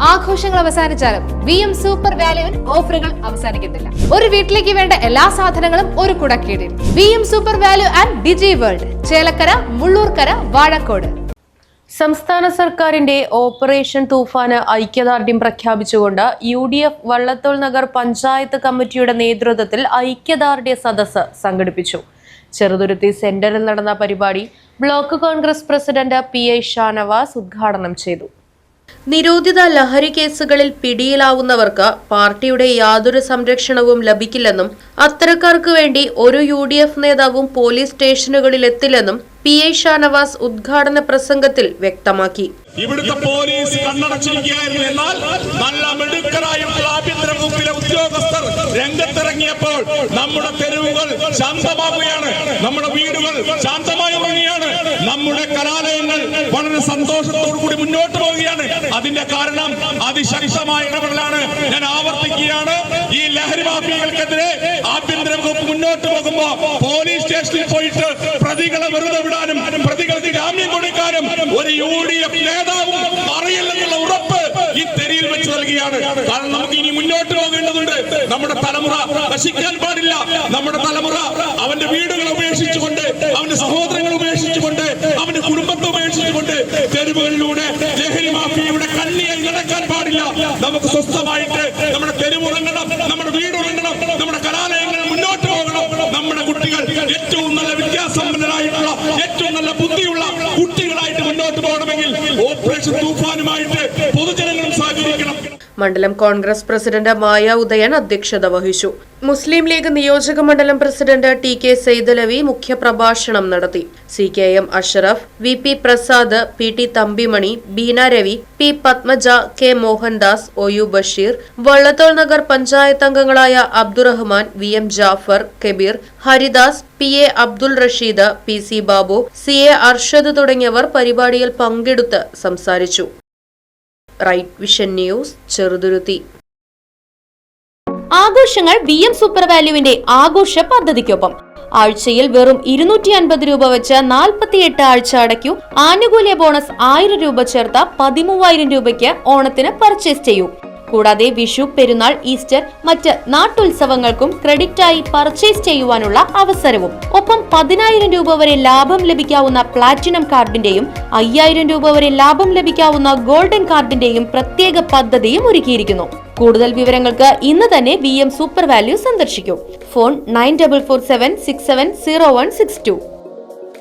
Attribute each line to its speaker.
Speaker 1: ആഘോഷങ്ങൾ അവസാനിച്ചാലും VM super വാല്യുവിൽ ഓഫറുകൾ അവസാനിക്കുന്നില്ല. ഒരു വീട്ടിലേക്ക് വേണ്ട എല്ലാ സാധനങ്ങളും ഒരു കുടക്കീഴിൽ. VM Super Value and Digi World, Chelakkara, Mullurkara, Vazhakkode.
Speaker 2: സംസ്ഥാന സർക്കാരിന്റെ ഓപ്പറേഷൻ തൂഫാന് ഐക്യദാർഢ്യം പ്രഖ്യാപിച്ചുകൊണ്ട് UDF വള്ളത്തോൾ നഗർ പഞ്ചായത്ത് കമ്മിറ്റിയുടെ നേതൃത്വത്തിൽ ഐക്യദാർഢ്യ സദസ്സ് സംഘടിപ്പിച്ചു. ചെറുതുരുത്തി സെന്ററിൽ നടന്ന പരിപാടി block Congress president PI Shanavas ഉദ്ഘാടനം ചെയ്തു. നിരോധിത ലഹരി കേസുകളിൽ പിടിയിലാവുന്നവർക്ക് പാർട്ടിയുടെ യാതൊരു സംരക്ഷണവും ലഭിക്കില്ലെന്നും അത്തരക്കാർക്ക് വേണ്ടി ഒരു UDF നേതാവും പോലീസ് സ്റ്റേഷനുകളിൽ എത്തില്ലെന്നും PI ഷാനവാസ് ഉദ്ഘാടന പ്രസംഗത്തിൽ വ്യക്തമാക്കി.
Speaker 3: ഇവിടുത്തെ പോലീസ് കണ്ണടച്ചിരിക്കുകയായിരുന്നു. എന്നാൽ നല്ല മിടുക്കരായിട്ടുള്ള ആഭ്യന്തര വകുപ്പിലെ ഉദ്യോഗസ്ഥർ രംഗത്തിറങ്ങിയപ്പോൾ നമ്മുടെ തെരുവുകൾ ശാന്തമാവുകയാണ്, നമ്മുടെ വീടുകൾ ശാന്തമായി ഉറങ്ങുകയാണ്, നമ്മുടെ കലാലയങ്ങൾ വളരെ സന്തോഷത്തോടു കൂടി മുന്നോട്ട് പോവുകയാണ്. അതിന്റെ കാരണം അതിശക്തമായ ഇടപെടലാണ്. ഞാൻ ആവർത്തിക്കുകയാണ്, ഈ ലഹരി മാഫിയകൾക്കെതിരെ ആഭ്യന്തര വകുപ്പ് മുന്നോട്ട് പോകുമ്പോ പോലീസ് സ്റ്റേഷനിൽ പോയിട്ട് പ്രതികളെ വെറുതെ വിടാനും പ്രതികൾക്ക് ജാമ്യം കൊടുക്കാനും ഒരു UDF നേതാവും അറിയില്ലെന്നുള്ള ഉറപ്പ് ഈ തെരിയിൽ വെച്ച് നൽകുകയാണ്. കാരണം നമുക്ക് ഇനി മുന്നോട്ട് പോകേണ്ടതുണ്ട്. നമ്മുടെ തലമുറ നശിക്കാൻ പാടില്ല. നമ്മുടെ തലമുറ അവന്റെ വീടുകൾ ഉപേക്ഷിച്ചുകൊണ്ട്, അവന്റെ സഹോദരങ്ങൾ ഉപേക്ഷിച്ചുകൊണ്ട്, അവന്റെ കുടുംബത്തെ ഉപേക്ഷിച്ചുകൊണ്ട് തെരുവുകളിലൂടെ ലഹരി മാഫിയയുടെ കണ്ണിയായി നടക്കാൻ പാടില്ല. നമുക്ക് സ്വസ്ഥമായിട്ട് നമ്മുടെ തെരുവുറങ്ങണം, നമ്മുടെ വീടുറങ്ങണം, നമ്മുടെ കലാലയങ്ങൾ മുന്നോട്ട് പോകണം. നമ്മുടെ കുട്ടികൾ ഏറ്റവും നല്ല വിദ്യാസമ്പന്നരായിട്ടുള്ള, ഏറ്റവും നല്ല ബുദ്ധിയുള്ള കുട്ടികളായിട്ട് മുന്നോട്ട് പോകണമെങ്കിൽ ഓപ്പറേഷൻ തൂഫാനുമായിട്ട് പൊതുജനങ്ങളും സഹകരിക്കണം.
Speaker 2: മണ്ഡലം കോൺഗ്രസ് പ്രസിഡന്റ് മായ ഉദയൻ അധ്യക്ഷത വഹിച്ചു. മുസ്ലിം ലീഗ് നിയോജക മണ്ഡലം പ്രസിഡന്റ് TK സൈദലവി മുഖ്യപ്രഭാഷണം നടത്തി. CKM Ashraf, VP Prasad, PT Thampimani, Beena Ravi, P Padmaja, K Mohandas, OU Basheer, Vallathol Nagar panchayat അംഗങ്ങളായ Abdurahman, VM Jafar, Kabir, Haridas, PA Abdul Rasheed, PC Babu, CA Arshad തുടങ്ങിയവർ പരിപാടിയിൽ പങ്കെടുത്ത് സംസാരിച്ചു. Right Vision News, Cheruthuruthy.
Speaker 4: ആഘോഷങ്ങൾ VM സൂപ്പർ വാല്യുവിന്റെ ആഘോഷ പദ്ധതിക്കൊപ്പം ആഴ്ചയിൽ വെറും 250 രൂപ വെച്ച് 48 ആഴ്ച അടയ്ക്കൂ. ആനുകൂല്യ ബോണസ് 1000 രൂപ ചേർത്ത 13000 രൂപയ്ക്ക് ഓണത്തിന് പർച്ചേസ് ചെയ്യൂ. കൂടാതെ വിഷു, പെരുന്നാൾ, ഈസ്റ്റർ, മറ്റ് നാട്ടുത്സവങ്ങൾക്കും ക്രെഡിറ്റായി പർച്ചേസ് ചെയ്യുവാനുള്ള അവസരവും. ഒപ്പം 10000 രൂപ വരെ ലാഭം ലഭിക്കാവുന്ന പ്ലാറ്റിനം കാർഡിന്റെയും 5000 രൂപ വരെ ലാഭം ലഭിക്കാവുന്ന ഗോൾഡൻ കാർഡിന്റെയും പ്രത്യേക പദ്ധതിയും ഒരുക്കിയിരിക്കുന്നു. കൂടുതൽ വിവരങ്ങൾക്ക് ഇന്ന് തന്നെ VM സൂപ്പർ വാല്യൂ സന്ദർശിക്കൂ. ഫോൺ 9447670162.